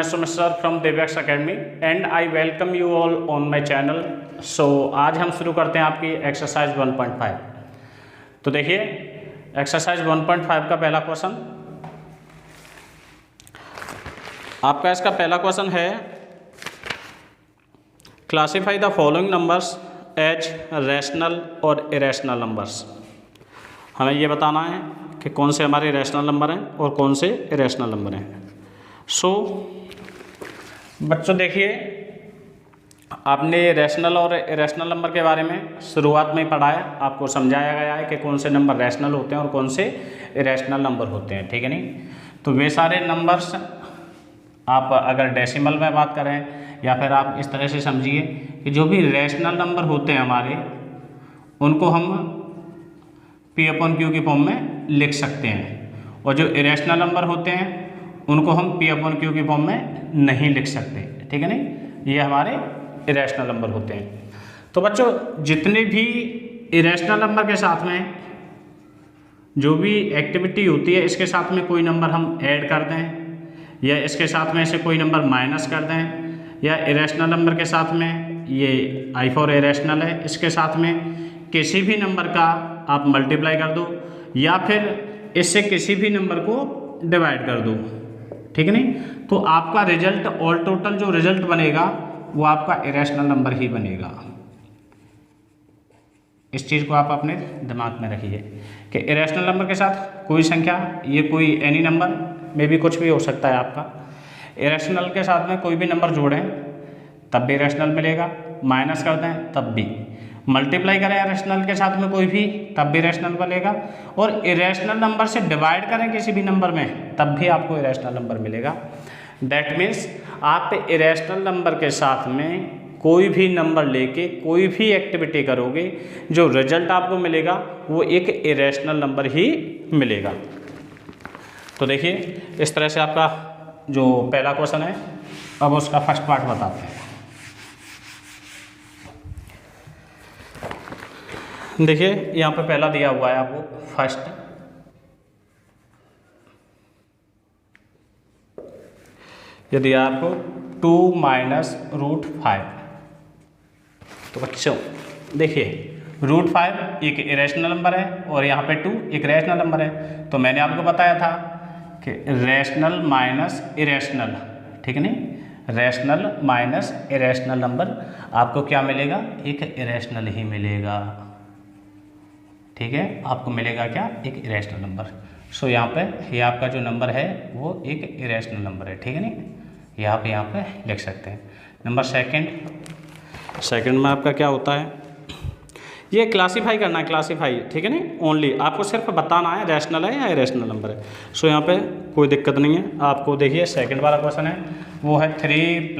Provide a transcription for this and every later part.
मैं Sumit sir from Divyaksh Academy and I welcome you all on my channel. So आज हम शुरू करते हैं आपकी एक्सरसाइज 1.5। तो देखिए एक्सरसाइज 1.5 का पहला क्वेश्चन आपका, इसका पहला क्वेश्चन है classify the following numbers as rational और इरेशनल नंबर्स। हमें ये बताना है कि कौन से हमारे रैशनल नंबर हैं और कौन से इरेशनल नंबर हैं। सो बच्चों देखिए, आपने रैशनल और इरेशनल नंबर के बारे में शुरुआत में ही पढ़ा है, आपको समझाया गया है कि कौन से नंबर रैशनल होते हैं और कौन से इरेशनल नंबर होते हैं, ठीक है नहीं। तो वे सारे नंबर्स आप अगर डेसिमल में बात करें या फिर आप इस तरह से समझिए कि जो भी रैशनल नंबर होते हैं हमारे, उनको हम P/Q की फॉर्म में लिख सकते हैं, और जो इरेशनल नंबर होते हैं उनको हम P/Q की फॉर्म में नहीं लिख सकते, ठीक है नहीं। ये हमारे इरेशनल नंबर होते हैं। तो बच्चों जितने भी इरेशनल नंबर के साथ में जो भी एक्टिविटी होती है, इसके साथ में कोई नंबर हम ऐड कर दें या इसके साथ में से कोई नंबर माइनस कर दें, या इरेशनल नंबर के साथ में ये I फॉर इरेशनल है, इसके साथ में किसी भी नंबर का आप मल्टीप्लाई कर दो या फिर इससे किसी भी नंबर को डिवाइड कर दो, ठीक है नहीं। तो आपका रिजल्ट ऑल टोटल जो रिजल्ट बनेगा वो आपका इरेशनल नंबर ही बनेगा। इस चीज़ को आप अपने दिमाग में रखिए कि इरेशनल नंबर के साथ कोई संख्या, ये कोई एनी नंबर में भी कुछ भी हो सकता है आपका, इरेशनल के साथ में कोई भी नंबर जोड़ें तब भी इरेशनल मिलेगा, माइनस कर दें तब भी, मल्टीप्लाई करें इरेशनल के साथ में कोई भी तब भी इरेशनल बनेगा, और इरेशनल नंबर से डिवाइड करें किसी भी नंबर में तब भी आपको इरेशनल नंबर मिलेगा। दैट मीन्स आप इरेशनल नंबर के साथ में कोई भी नंबर लेके कोई भी एक्टिविटी करोगे, जो रिजल्ट आपको मिलेगा वो एक इरेशनल नंबर ही मिलेगा। तो देखिए इस तरह से आपका जो पहला क्वेश्चन है, अब उसका फर्स्ट पार्ट बताते हैं। देखिए यहाँ पे पहला दिया हुआ है आपको फर्स्ट, ये दिया आपको 2 - √5। तो बच्चों देखिए √5 एक इरेशनल नंबर है और यहाँ पे 2 एक रैशनल नंबर है। तो मैंने आपको बताया था कि रैशनल माइनस इरेशनल, ठीक है नहीं, रैशनल माइनस इरेशनल नंबर आपको क्या मिलेगा, एक इरेशनल ही मिलेगा, ठीक है। आपको मिलेगा क्या, एक इरेशनल नंबर। सो यहाँ पे ये आपका जो नंबर है वो एक इरेशनल नंबर है, ठीक है नहीं, ये आप यहाँ पे लिख सकते हैं। नंबर सेकंड में आपका क्या होता है, ये क्लासीफाई करना है, क्लासीफाई, ठीक है नहीं, ओनली आपको सिर्फ बताना है रैशनल है या इरेशनल नंबर है। सो यहाँ पे कोई दिक्कत नहीं है आपको। देखिए सेकंड वाला क्वेश्चन है वो है 3 +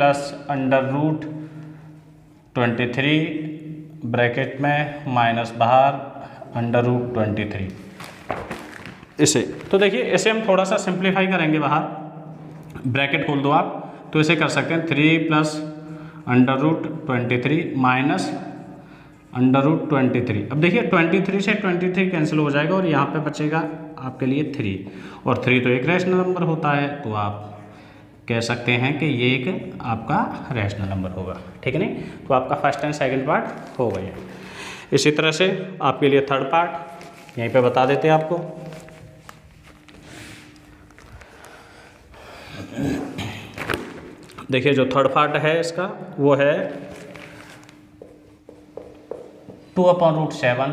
√23 ब्रैकेट में माइनस बाहर √23 इसे। तो देखिए इसे हम थोड़ा सा सिंप्लीफाई करेंगे, बाहर ब्रैकेट खोल दो आप, तो इसे कर सकते हैं 3 + √23 माइनस √23। अब देखिए 23 से 23 कैंसिल हो जाएगा और यहाँ पे बचेगा आपके लिए 3, और 3 तो एक रैशनल नंबर होता है, तो आप कह सकते हैं कि ये एक आपका रैशनल नंबर होगा, ठीक है नहीं। तो आपका फर्स्ट एंड सेकंड पार्ट हो गया। इसी तरह से आपके लिए थर्ड पार्ट यहीं पे बता देते हैं आपको। देखिए जो थर्ड पार्ट है इसका वो है 2/7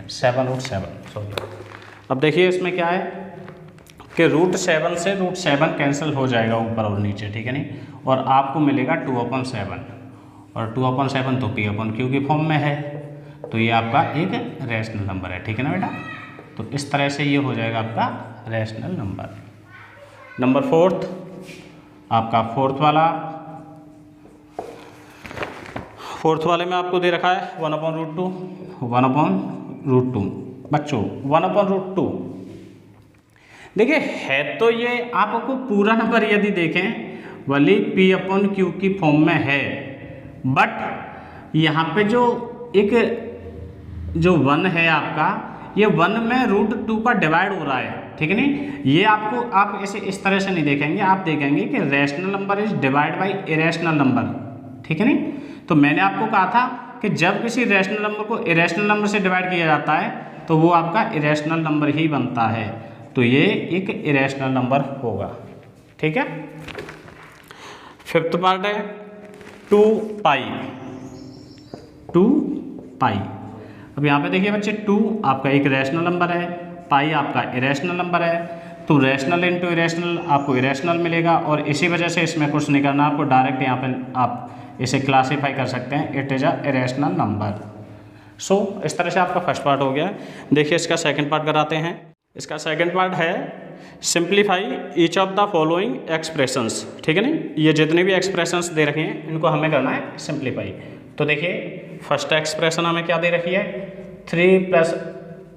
7/7 सॉरी। अब देखिए इसमें क्या है कि √7 से √7 कैंसिल हो जाएगा ऊपर और नीचे, ठीक है नहीं, और आपको मिलेगा 2/7, और 2/7 तो P/Q की फॉर्म में है, तो ये आपका एक रैशनल नंबर है, ठीक है ना बेटा। तो इस तरह से ये हो जाएगा आपका रैशनल नंबर। नंबर फोर्थ आपका फोर्थ वाले में आपको दे रखा है 1/√2 1/√2। बच्चों 1/√2 देखिए है तो ये आपको पूरा नंबर यदि देखें वाली P/Q की फॉर्म में है, बट यहाँ पे जो एक जो 1 है आपका, ये 1 में √2 का डिवाइड हो रहा है, ठीक है नहीं। ये आपको आप ऐसे इस तरह से नहीं देखेंगे, आप देखेंगे कि rational number is divide by irrational number, ठीक है नहीं। तो मैंने आपको कहा था कि जब किसी रैशनल नंबर को इरेशनल नंबर से डिवाइड किया जाता है तो वो आपका इरेशनल नंबर ही बनता है, तो ये एक इरेशनल नंबर होगा, ठीक है। फिफ्थ पार्ट है 2 पाई। 2 पाई, अब यहाँ पे देखिए बच्चे 2 आपका एक रैशनल नंबर है, पाई आपका इरेशनल नंबर है, तो रैशनल इंटू इरेशनल आपको इरेशनल मिलेगा, और इसी वजह से इसमें कुछ नहीं करना, आपको डायरेक्ट यहाँ पे आप इसे क्लासीफाई कर सकते हैं, it is a irrational number. So इस तरह से आपका फर्स्ट पार्ट हो गया। देखिए इसका सेकंड पार्ट कराते हैं। इसका सेकंड पार्ट है simplify each of the following expressions, ठीक है नहीं। ये जितने भी एक्सप्रेशंस दे रखे हैं इनको हमें करना है सिंप्लीफाई। तो देखिए फर्स्ट एक्सप्रेशन हमें क्या दे रखी है, 3 प्लस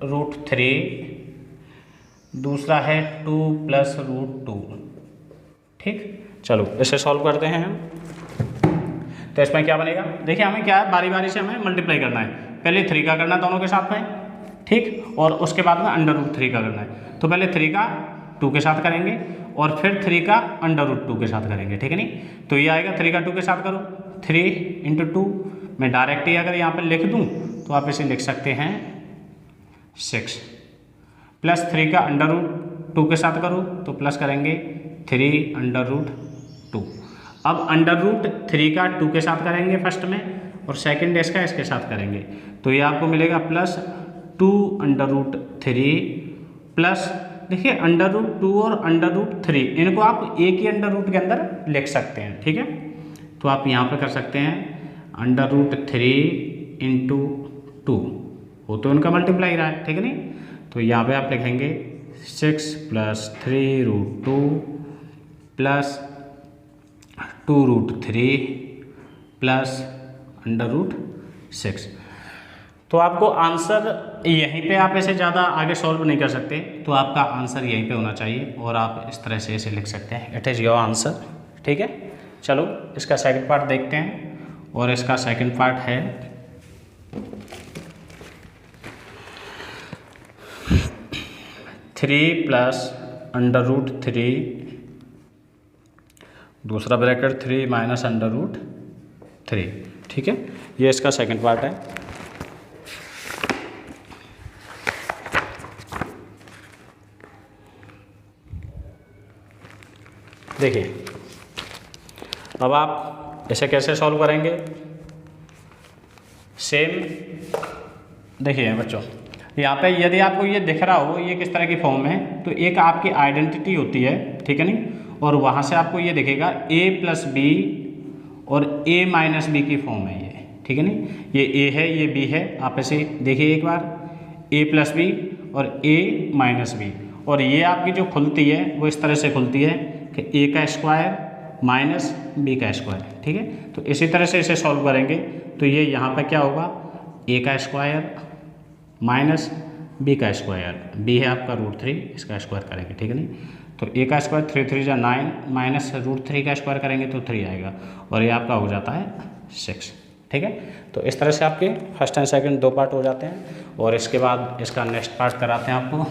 रूट 3, दूसरा है 2 प्लस रूट 2, ठीक। चलो इसे सॉल्व करते हैं हम। तो इसमें क्या बनेगा, देखिए हमें क्या है, बारी बारी से हमें मल्टीप्लाई करना है। पहले 3 का करना है दोनों के साथ में, ठीक, और उसके बाद में अंडर रूट 3 का करना है। तो पहले 3 का 2 के साथ करेंगे और फिर 3 का अंडर रूट 2 के साथ करेंगे, ठीक है नहीं। तो ये आएगा 3 का 2 के साथ करो, 3 इंटू 2, मैं डायरेक्ट ही अगर यहाँ पर लिख दूँ तो आप इसे लिख सकते हैं 6, प्लस 3 का अंडर रूट 2 के साथ करो तो प्लस करेंगे 3 अंडर रूट 2। अब अंडर रूट 3 का 2 के साथ करेंगे फर्स्ट में, और सेकंड इसका इसके साथ करेंगे, तो ये आपको मिलेगा प्लस 2 अंडर रूट 3 प्लस, देखिए अंडर रूट 2 और अंडर रूट 3 इनको आप एक ही अंडर रूट के अंदर लिख सकते हैं, ठीक है। तो आप यहाँ पे कर सकते हैं अंडर रूट 3 इंटू 2, वो तो इनका मल्टीप्लाई रहा है, ठीक है नहीं। तो यहाँ पे आप लिखेंगे 6 plus 3 root 2 plus 2 root 3 plus under root 6। तो आपको आंसर यहीं पे, आप ऐसे ज़्यादा आगे सॉल्व नहीं कर सकते, तो आपका आंसर यहीं पे होना चाहिए और आप इस तरह से इसे लिख सकते हैं, इट इज़ योर आंसर, ठीक है। चलो इसका सेकंड पार्ट देखते हैं, और इसका सेकंड पार्ट है 3 प्लस अंडर रूट 3, दूसरा ब्रैकेट 3 माइनस अंडर रूट 3, ठीक है। ये इसका सेकंड पार्ट है। देखिए अब आप इसे कैसे सॉल्व करेंगे, सेम देखिए बच्चों, यहाँ पे यदि आपको ये दिख रहा हो ये किस तरह की फॉर्म है, तो एक आपकी आइडेंटिटी होती है, ठीक है नहीं, और वहाँ से आपको ये दिखेगा a प्लस बी और a माइनस बी की फॉर्म है ये, ठीक है नहीं। ये a है, ये b है, आप ऐसे देखिए एक बार, a प्लस बी और a माइनस बी, और ये आपकी जो खुलती है वो इस तरह से खुलती है कि a का स्क्वायर माइनस b का स्क्वायर, ठीक है। तो इसी तरह से इसे सॉल्व करेंगे, तो ये यहाँ पर क्या होगा, a का स्क्वायर माइनस b का स्क्वायर, b है आपका रूट 3, इसका स्क्वायर करेंगे, ठीक है नहीं। तो a का स्क्वायर 3 3 जा 9 माइनस रूट 3 का स्क्वायर करेंगे तो 3 आएगा, और ये आपका हो जाता है 6, ठीक है। तो इस तरह से आपके फर्स्ट एंड सेकंड 2 पार्ट हो जाते हैं, और इसके बाद इसका नेक्स्ट पार्ट कराते हैं आपको।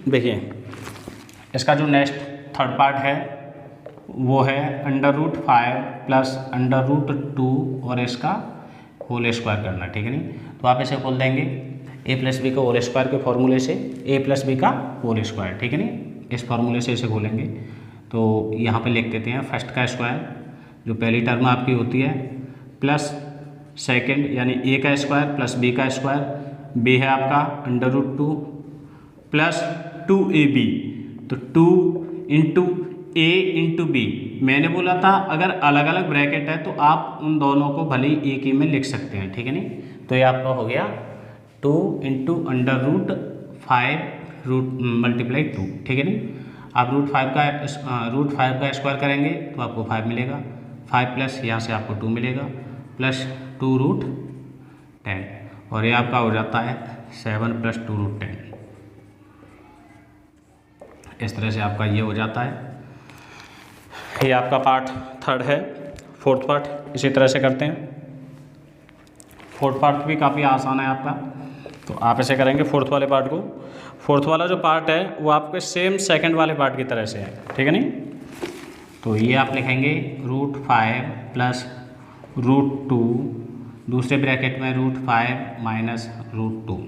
देखिए इसका जो नेक्स्ट थर्ड पार्ट है वो है under root 5 plus under root 2 और इसका होल स्क्वायर करना, ठीक है नहीं। तो आप इसे खोल देंगे a प्लस बी का होल स्क्वायर के फॉर्मूले से, a प्लस बी का होल स्क्वायर, ठीक है नहीं, इस फॉर्मूले से इसे खोलेंगे। तो यहाँ पे लिख देते हैं फर्स्ट का स्क्वायर जो पहली टर्म आपकी होती है, प्लस सेकेंड यानी a का स्क्वायर प्लस b का स्क्वायर, b है आपका अंडर रूट 2 प्लस 2ab, तो 2 इंटू a इंटू बी। मैंने बोला था अगर अलग अलग ब्रैकेट है तो आप उन दोनों को भले ही एक ही में लिख सकते हैं, ठीक है नहीं। तो ये आपका हो गया 2 into under root 5 root multiply 2, ठीक है नहीं। आप रूट 5 का स्क्वायर करेंगे तो आपको 5 मिलेगा, 5 प्लस यहाँ से आपको 2 मिलेगा, प्लस 2 रूट 10, और ये आपका हो जाता है 7 प्लस 2 रूट 10। इस तरह से आपका ये हो जाता है। ये आपका पार्ट थर्ड है। फोर्थ पार्ट इसी तरह से करते हैं। फोर्थ पार्ट भी काफ़ी आसान है आपका। तो आप ऐसे करेंगे फोर्थ वाले पार्ट को। फोर्थ वाला जो पार्ट है वो आपके सेम सेकंड वाले पार्ट की तरह से है, ठीक है नहीं। तो ये आप लिखेंगे √5 प्लस √2, दूसरे ब्रैकेट में √5 माइनस √2।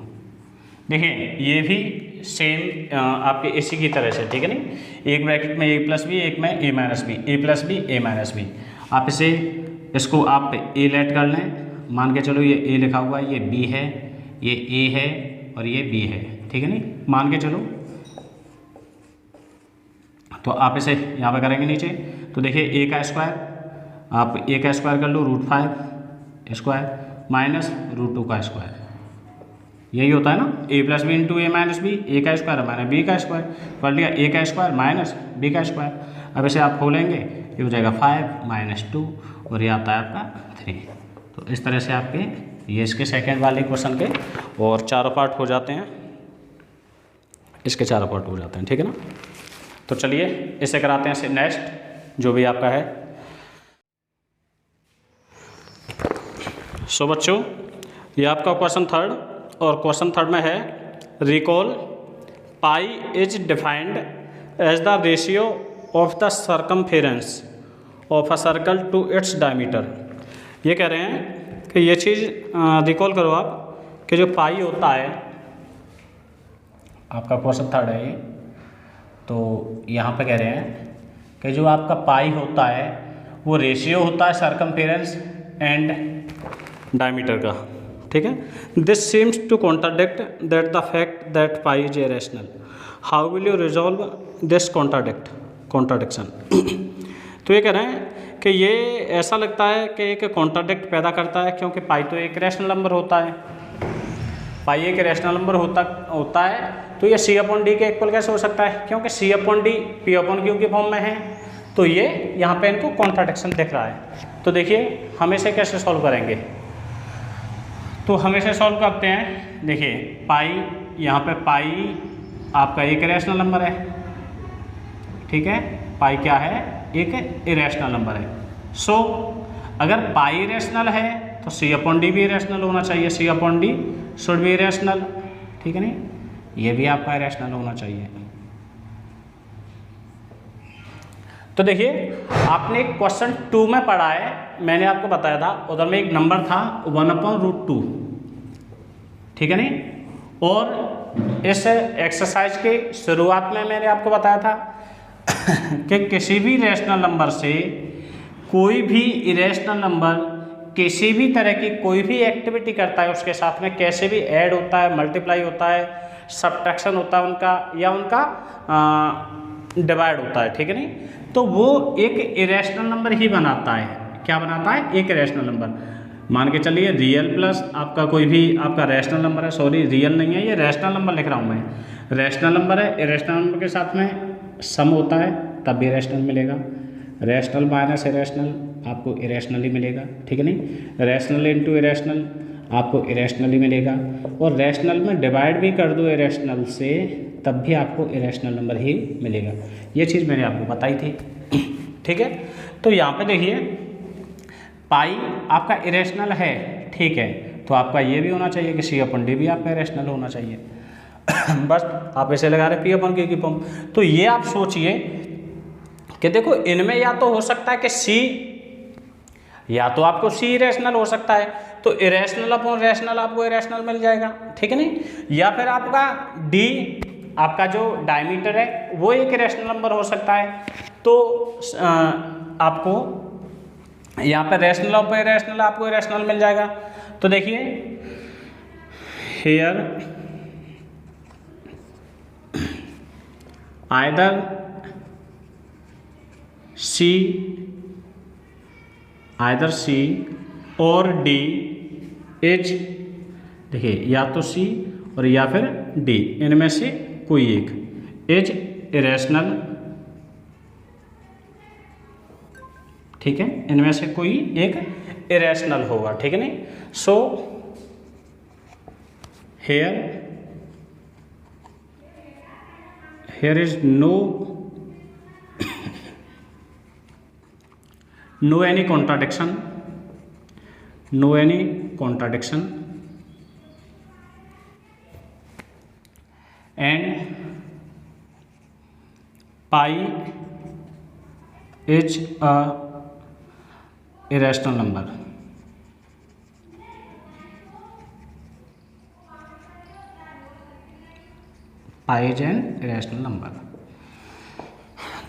देखिए ये भी सेम आपके इसी की तरह से, ठीक है नहीं। एक ब्रैकेट में a प्लस बी, एक में a minus B, a plus B a minus B. आप इसको आप a लेट कर लें, मान के चलो ये a लिखा हुआ है, ये b है, ये a है और ये b है, ठीक है नहीं, मान के चलो। तो आप इसे यहाँ पे करेंगे नीचे, तो देखिए a का स्क्वायर, आप a का स्क्वायर कर लो √5 स्क्वायर माइनस √2 का स्क्वायर, यही होता है ना। a plus B into a minus B, a का स्क्वायर माइनस b का स्क्वायर कर लिया, a का स्क्वायर माइनस b का स्क्वायर। अब इसे आप खोलेंगे, ये हो जाएगा 5 माइनस 2 और ये आता है आपका 3। तो इस तरह से आपके ये इसके सेकंड वाले क्वेश्चन के और चारों पार्ट हो जाते हैं, इसके चारों पार्ट हो जाते हैं, ठीक है ना। तो चलिए इसे कराते हैं नेक्स्ट जो भी आपका है। सो बच्चों ये आपका क्वेश्चन थर्ड, और क्वेश्चन थर्ड में है recall pi is defined as the ratio of the circumference of a circle to its diameter. ये कह रहे हैं कि ये चीज़ रिकॉल करो आप कि जो पाई होता है, आपका क्वेश्चन थर्ड है ये, तो यहाँ पे कह रहे हैं कि जो आपका पाई होता है वो रेशियो होता है सरकमफेरेंस एंड डायमीटर का, ठीक है। This seems to contradict that the fact that pi is irrational. How will you resolve this contradiction. तो ये कह रहे हैं कि ये ऐसा लगता है कि एक कॉन्ट्राडिक्ट पैदा करता है, क्योंकि पाई तो एक रैशनल नंबर होता है, पाई एक रैशनल नंबर होता है, तो ये c/d के इक्वल कैसे हो सकता है, क्योंकि c/d p/q की फॉर्म में है। तो ये यहाँ पे इनको कॉन्ट्राडिक्शन दिख रहा है। तो देखिए हम इसे कैसे सॉल्व करेंगे, तो हम इसे सॉल्व करते हैं। देखिए पाई, यहाँ पे पाई आपका एक रैशनल नंबर है, ठीक है, पाई क्या है, एक इरेशनल नंबर है। सो अगर पाई इरेशनल है तो c/d भी इरेशनल होना चाहिए, c/d शुड बी इरेशनल, ठीक है नहीं, ये भी आपका इरेशनल होना चाहिए। तो देखिए आपने क्वेश्चन 2 में पढ़ा है, मैंने आपको बताया था उधर में एक नंबर था 1/√2, ठीक है नहीं। और इस एक्सरसाइज के शुरुआत में मैंने आपको बताया था कि किसी भी रैशनल नंबर से कोई भी इरेशनल नंबर किसी भी तरह की कोई भी एक्टिविटी करता है, उसके साथ में कैसे भी ऐड होता है, मल्टीप्लाई होता है, सब्ट्रैक्शन होता है उनका, या उनका डिवाइड होता है, ठीक है नहीं, तो वो एक इरेशनल नंबर ही बनाता है। क्या बनाता है, एक इरेशनल नंबर। मान के चलिए रियल प्लस आपका कोई भी आपका रैशनल नंबर है, सॉरी रियल नहीं है, ये रैशनल नंबर लिख रहा हूँ मैं, रैशनल नंबर है, इरेशनल नंबर के साथ में सम होता है तब भी इरेशनल मिलेगा, रैशनल माइनस इरेशनल आपको इरेशनल ही मिलेगा, ठीक है नहीं, रैशनल इंटू इरेशनल आपको इरेशनल ही मिलेगा, और रैशनल में डिवाइड भी कर दो इरेशनल से तब भी आपको इरेशनल नंबर ही मिलेगा। ये चीज़ मैंने आपको बताई थी, ठीक है। तो यहाँ पे देखिए पाई आपका इरेशनल है, ठीक है, तो आपका ये भी होना चाहिए कि c/d भी आपका इरेशनल होना चाहिए। बस आप ऐसे लगा रहे p/q की फॉर्म। तो ये आप सोचिए कि देखो इनमें या तो हो सकता है कि c, या तो आपको c इरेशनल हो सकता है, तो इरेशनल अपॉन रैशनल आपको इरेशनल मिल जाएगा, ठीक है नहीं, या फिर आपका d आपका जो डायमीटर है वो एक इरेशनल नंबर हो सकता है, तो आपको यहाँ पर रैशनल और इरेशनल आपको इरेशनल मिल जाएगा। तो देखिए हेयर आइदर C और D इज, देखिए या तो C और या फिर D, इनमें से कोई एक इज इरेशनल, ठीक है, इनमें से कोई एक इरेशनल होगा, ठीक है नहीं। सो here is no any contradiction and pi is a irrational number. Pi is an irrational number.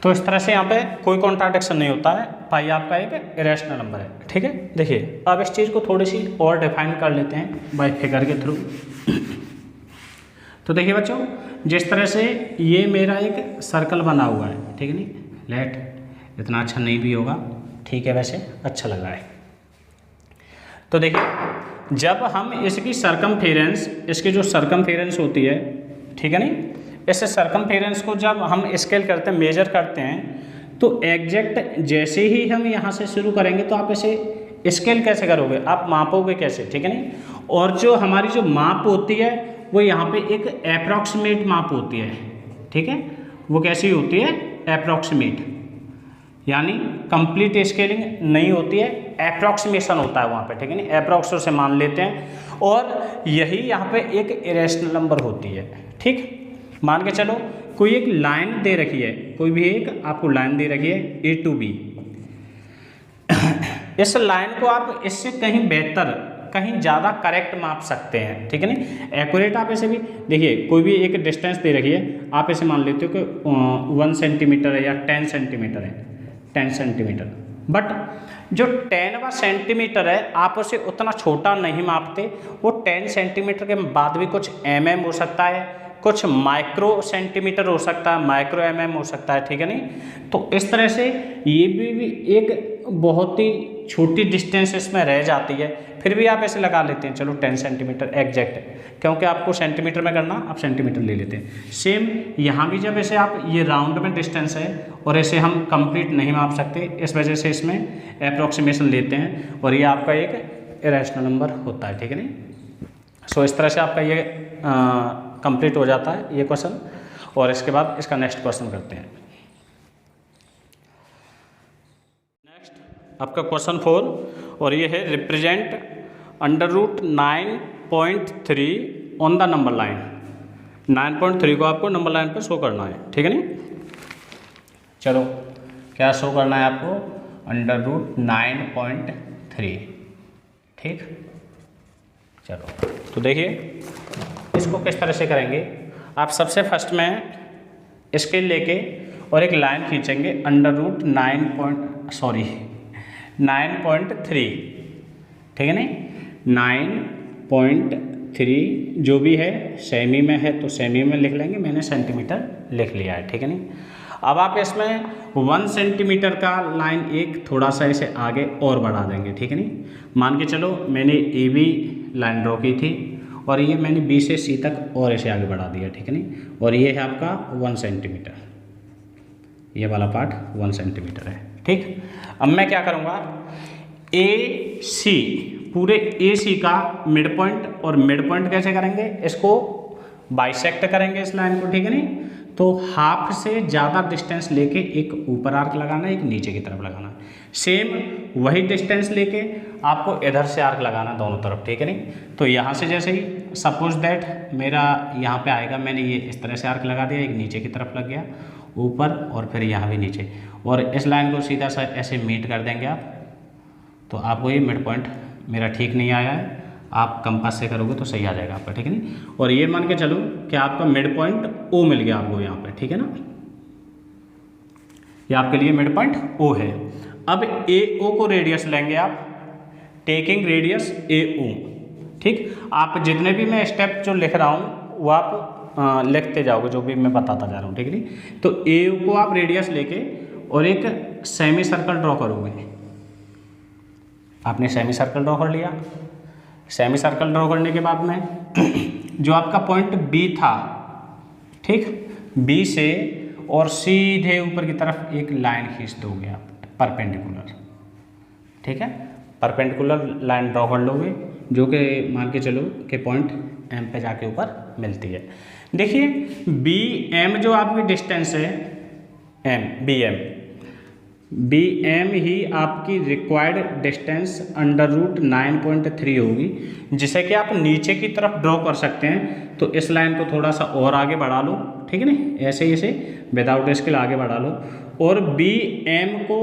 तो इस तरह से यहाँ पे कोई कॉन्ट्राडिक्शन नहीं होता है, पाई आपका एक इरेशनल नंबर है। ठीक है, देखिए अब इस चीज़ को थोड़ी सी और डिफाइन कर लेते हैं बाय फिगर के थ्रू। तो देखिए बच्चों, जिस तरह से ये मेरा एक सर्कल बना हुआ है, ठीक है नहीं, लेट इतना अच्छा नहीं भी होगा, ठीक है, वैसे अच्छा लग रहा है। तो देखिए जब हम इसकी सरकमफेरेंस, इसकी जो सरकमफेरेंस होती है, ठीक है नहीं, इस सरकमफेरेंस को जब हम स्केल करते हैं, मेजर करते हैं, तो एग्जैक्ट जैसे ही हम यहाँ से शुरू करेंगे तो आप इसे स्केल कैसे करोगे, आप मापोगे कैसे, ठीक है नहीं। और जो हमारी जो माप होती है वो यहाँ पे एक अप्रॉक्सीमेट माप होती है, ठीक है, वो कैसी होती है, अप्रॉक्सीमेट, यानी कंप्लीट स्केलिंग नहीं होती है, अप्रॉक्सीमेशन होता है वहाँ पे, ठीक है नहीं, अप्रॉक्स से मान लेते हैं। और यही यहाँ पे एक इरेशनल नंबर होती है। ठीक, मान के चलो कोई एक लाइन दे रखी है, कोई भी एक आपको लाइन दे रखी है ए टू बी। इस लाइन को आप इससे कहीं बेहतर, कहीं ज़्यादा करेक्ट माप सकते हैं, ठीक है नहीं, एक्यूरेट। आप ऐसे भी देखिए, कोई भी एक डिस्टेंस दे रखी है, आप ऐसे मान लेते हो कि 1 सेंटीमीटर है या 10 सेंटीमीटर है, 10 सेंटीमीटर, बट जो 10वां सेंटीमीटर है आप उसे उतना छोटा नहीं मापते। वो 10 सेंटीमीटर के बाद भी कुछ हो सकता है, कुछ माइक्रो सेंटीमीटर हो सकता है, माइक्रो हो सकता है, ठीक है नहीं। तो इस तरह से ये भी एक बहुत ही छोटी डिस्टेंस इसमें रह जाती है, फिर भी आप ऐसे लगा लेते हैं, चलो 10 सेंटीमीटर एग्जैक्ट, क्योंकि आपको सेंटीमीटर में करना, आप सेंटीमीटर ले लेते हैं। सेम यहाँ भी जब ऐसे आप, ये राउंड में डिस्टेंस है और ऐसे हम कंप्लीट नहीं माप सकते, इस वजह से इसमें अप्रॉक्सीमेशन लेते हैं और ये आपका एक इरेशनल नंबर होता है, ठीक है नहीं। सो इस तरह से आपका ये कंप्लीट हो जाता है ये क्वेश्चन। और इसके बाद इसका नेक्स्ट क्वेश्चन करते हैं। नेक्स्ट आपका क्वेश्चन 4 और ये है represent √9.3 on the number line. 9.3 को आपको नंबर लाइन पर शो करना है, ठीक है नहीं। चलो क्या शो करना है आपको, √9.3, ठीक। चलो तो देखिए इसको किस तरह से करेंगे। आप सबसे फर्स्ट में स्केल लेके और एक लाइन खींचेंगे √9.3, ठीक है नहीं, 9.3 जो भी है सेमी में है तो सेमी में लिख लेंगे, मैंने सेंटीमीटर लिख लिया है, ठीक है नहीं। अब आप इसमें 1 सेंटीमीटर का लाइन एक थोड़ा सा इसे आगे और बढ़ा देंगे, ठीक है नहीं। मान के चलो मैंने ए बी लाइन ड्रॉ की थी और ये मैंने बी से सी तक और इसे आगे बढ़ा दिया, ठीक है नहीं। और ये है आपका 1 सेंटीमीटर, ये वाला पार्ट 1 सेंटीमीटर है, ठीक। अब मैं क्या करूँगा, ए सी, पूरे ए सी का मिड पॉइंट, और मिड पॉइंट कैसे करेंगे, इसको बाइसेक्ट करेंगे इस लाइन को, ठीक है नहीं। तो हाफ से ज़्यादा डिस्टेंस लेके एक ऊपर आर्क लगाना, एक नीचे की तरफ लगाना, सेम वही डिस्टेंस लेके आपको इधर से आर्क लगाना दोनों तरफ, ठीक है नहीं। तो यहाँ से जैसे ही सपोज दैट मेरा यहाँ पे आएगा, मैंने ये इस तरह से आर्क लगा दिया, एक नीचे की तरफ लग गया ऊपर और फिर यहाँ भी नीचे, और इस लाइन को सीधा सा ऐसे मीट कर देंगे आप। तो आपको ये मिड पॉइंट मेरा ठीक नहीं आया है, आप कंपास से करोगे तो सही आ जाएगा आपका, ठीक है नहीं। और ये मान के चलो कि आपका मिड पॉइंट ओ मिल गया आपको यहाँ पे, ठीक है ना, ये आपके लिए मिड पॉइंट ओ है। अब ए ओ को रेडियस लेंगे आप, टेकिंग रेडियस ए ओ, ठीक। आप जितने भी मैं स्टेप जो लिख रहा हूँ वो आप लिखते जाओगे, जो भी मैं बताता जा रहा हूँ, ठीक है नहीं। तो ए ओ को आप रेडियस लेके और एक सेमी सर्कल ड्रॉ करोगे। आपने सेमी सर्कल ड्रॉ कर लिया, सेमी सर्कल ड्रॉ करने के बाद में जो आपका पॉइंट बी था, ठीक, बी से और सीधे ऊपर की तरफ एक लाइन खींच दोगे आप परपेंडिकुलर, ठीक है, परपेंडिकुलर लाइन ड्रॉ कर लोगे, जो कि मान के चलो कि पॉइंट एम पे जाके ऊपर मिलती है। देखिए बी एम जो आपकी डिस्टेंस है, M B M, B M ही आपकी रिक्वायर्ड डिस्टेंस अंडर रूट 9.3 होगी, जिसे कि आप नीचे की तरफ ड्रॉ कर सकते हैं। तो इस लाइन को थोड़ा सा और आगे बढ़ा लो, ठीक है ना, ऐसे ऐसे विदाउट स्केल आगे बढ़ा लो, और बी एम को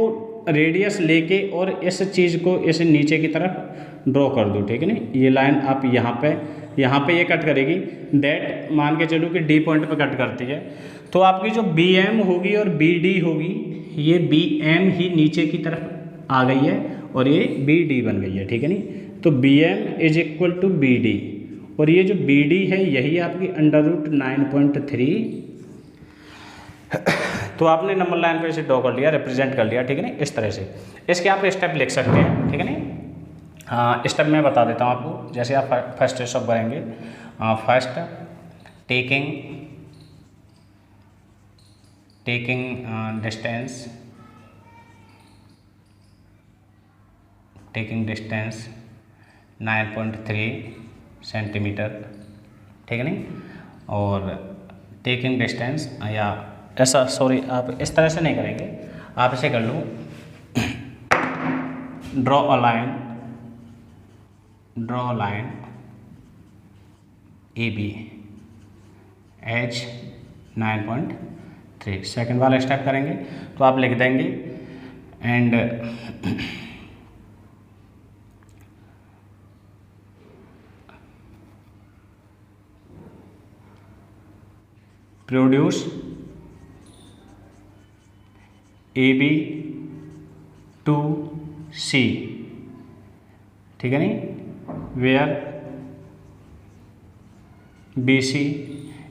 रेडियस लेके और इस चीज़ को इस नीचे की तरफ ड्रॉ कर दो, ठीक है ना। ये लाइन आप यहाँ पे ये कट करेगी, दैट मान के चलो कि डी पॉइंट पे कट करती है। तो आपकी जो बी एम होगी और बी डी होगी, ये बी एम ही नीचे की तरफ आ गई है और ये बी डी बन गई है, ठीक है नी। तो B M is equal to B D, और ये जो बी डी है यही आपकी अंडर रूट 9.3। तो आपने नंबर लाइन पे इसे ड्रॉ कर लिया, रिप्रेजेंट कर लिया, ठीक है ना, इस तरह से। इसके आप स्टेप लिख सकते हैं, ठीक है ना। हाँ, स्टेप मैं बता देता हूँ आपको। जैसे आप फर्स्ट स्टेप करेंगे, फर्स्ट टेकिंग डिस्टेंस 9.3 सेंटीमीटर, ठीक है नहीं। और टेकिंग डिस्टेंस, या ऐसा, सॉरी, आप इस तरह से नहीं करेंगे, आप इसे कर लो, draw a line A B H 9.3। Second वाला स्टेप करेंगे तो आप लिख देंगे and produce A B to C, ठीक है नहीं, where B C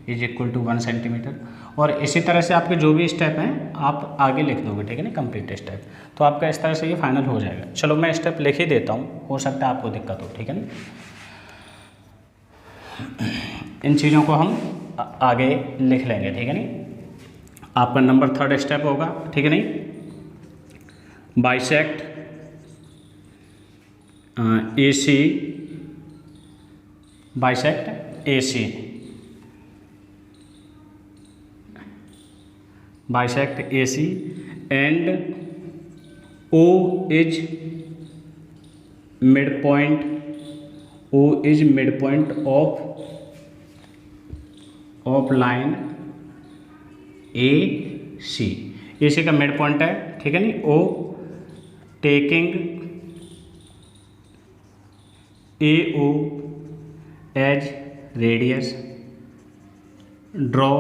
is equal to 1 centimetre. और इसी तरह से आपके जो भी स्टेप हैं आप आगे लिख दोगे, ठीक है ना, कंप्लीट स्टेप। तो आपका इस तरह से ये फाइनल हो जाएगा। चलो मैं स्टेप लिख ही देता हूँ, हो सकता है आपको दिक्कत हो, ठीक है ना। इन चीज़ों को हम आगे लिख लेंगे, ठीक है नहीं। आपका नंबर थर्ड स्टेप होगा, ठीक है नहीं, bisect A C, bisect A C, bisect A C and O is mid point, O is mid point of line A C. A C का मिड पॉइंट है, ठीक है नहीं। O taking A O as radius, draw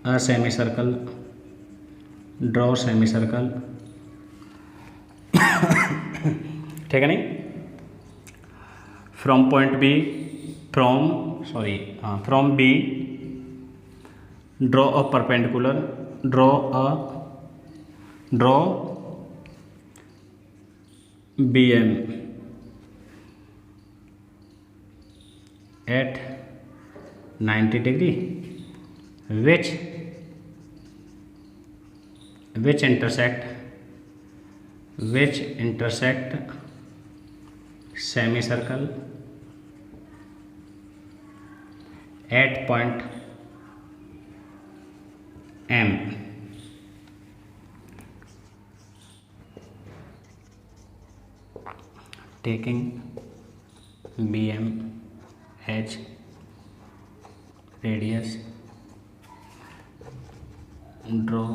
a semi circle, ठीक है नहीं। From point B, from B draw a perpendicular, draw B M at 90 degree which intersect semicircle at point M। taking BM H radius, draw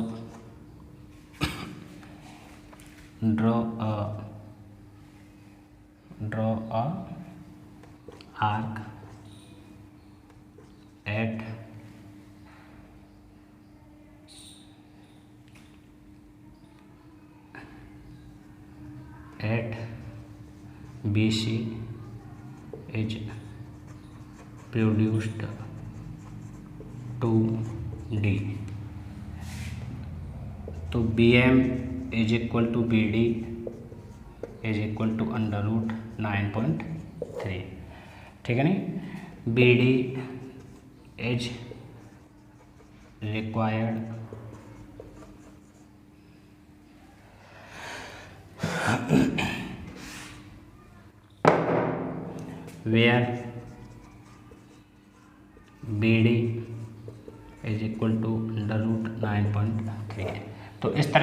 a arc at BC is produced to D। तो BM is equal to BD is equal to under root 9.3, ठीक है नहीं। BD is required where BD is equal to under root 9.3। तो इस तरह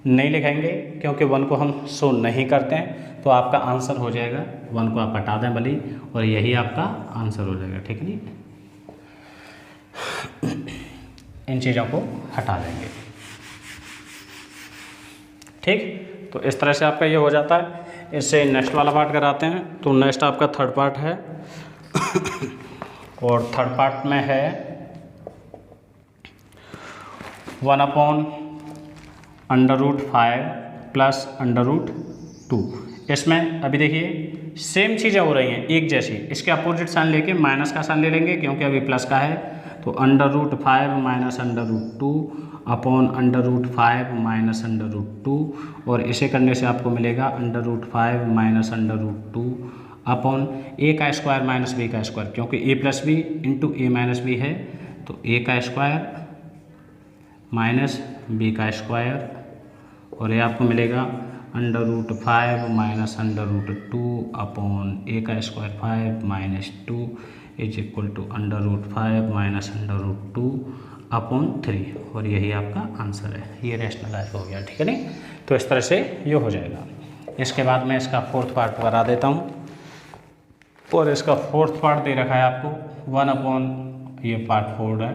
नहीं लिखेंगे क्योंकि 1 को हम शो नहीं करते हैं, तो आपका आंसर हो जाएगा 1 को आप हटा दें भले, और यही आपका आंसर हो जाएगा। ठीक है नहीं, इन चीज़ों को हटा देंगे। ठीक, तो इस तरह से आपका ये हो जाता है। इससे नेक्स्ट वाला पार्ट कराते हैं। तो नेक्स्ट आपका थर्ड पार्ट है और थर्ड पार्ट में है 1/√5 प्लस √2। इसमें अभी देखिए सेम चीज़ें हो रही हैं एक जैसी, इसके अपोजिट साइन लेके माइनस का साइन ले लेंगे क्योंकि अभी प्लस का है। तो √5 माइनस √2 अपॉन √5 माइनस √2, और इसे करने से आपको मिलेगा √5 माइनस √2 अपॉन a का स्क्वायर माइनस b का स्क्वायर, क्योंकि a plus B into A minus B है, तो a का स्क्वायर माइनस b का स्क्वायर, और ये आपको मिलेगा √5 माइनस √2 अपॉन a का square 5 minus 2 is equal to √5 minus √2 upon 3, और यही आपका आंसर है। ये रैशनलाइज हो गया। ठीक है नहीं, तो इस तरह से ये हो जाएगा। इसके बाद मैं इसका फोर्थ पार्ट करा देता हूँ, और इसका फोर्थ पार्ट दे रखा है आपको 1 अपॉन, ये पार्ट 4 है,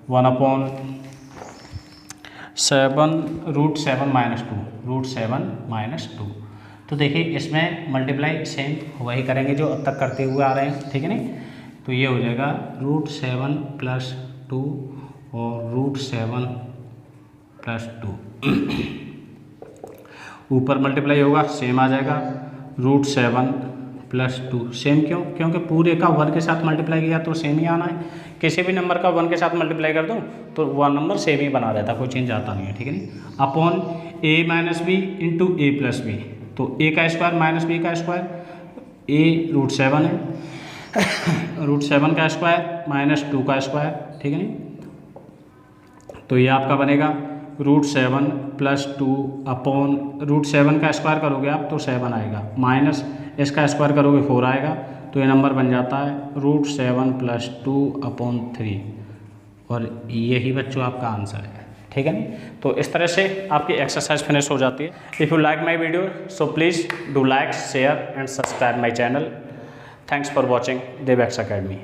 1/7 माइनस 2। तो देखिए इसमें मल्टीप्लाई सेम वही करेंगे जो अब तक करते हुए आ रहे हैं। ठीक है नहीं, तो ये हो जाएगा √7 प्लस 2 और √7 प्लस 2 ऊपर मल्टीप्लाई होगा सेम आ जाएगा √7 प्लस 2। सेम क्यों? क्योंकि पूरे का 1 के साथ मल्टीप्लाई किया तो सेम ही आना है। किसी भी नंबर का 1 के साथ मल्टीप्लाई कर दूँ तो वह नंबर सेम ही बना रहता, कोई चेंज आता नहीं है। ठीक है नहीं, upon a minus B into A plus B, तो a का स्क्वायर माइनस b का स्क्वायर, a √7 है √7 का स्क्वायर माइनस 2 का स्क्वायर। ठीक है नहीं, तो ये आपका बनेगा √7 प्लस 2 अपॉन √7 का स्क्वायर करोगे आप तो 7 आएगा, माइनस इसका स्क्वायर करोगे 4 आएगा, तो ये नंबर बन जाता है √7 प्लस 2 अपॉन 3, और यही बच्चों आपका आंसर है। ठीक है नहीं, तो इस तरह से आपकी एक्सरसाइज फिनिश हो जाती है। If you like my video so please do like, share and subscribe my channel. Thanks for watching DevX academy.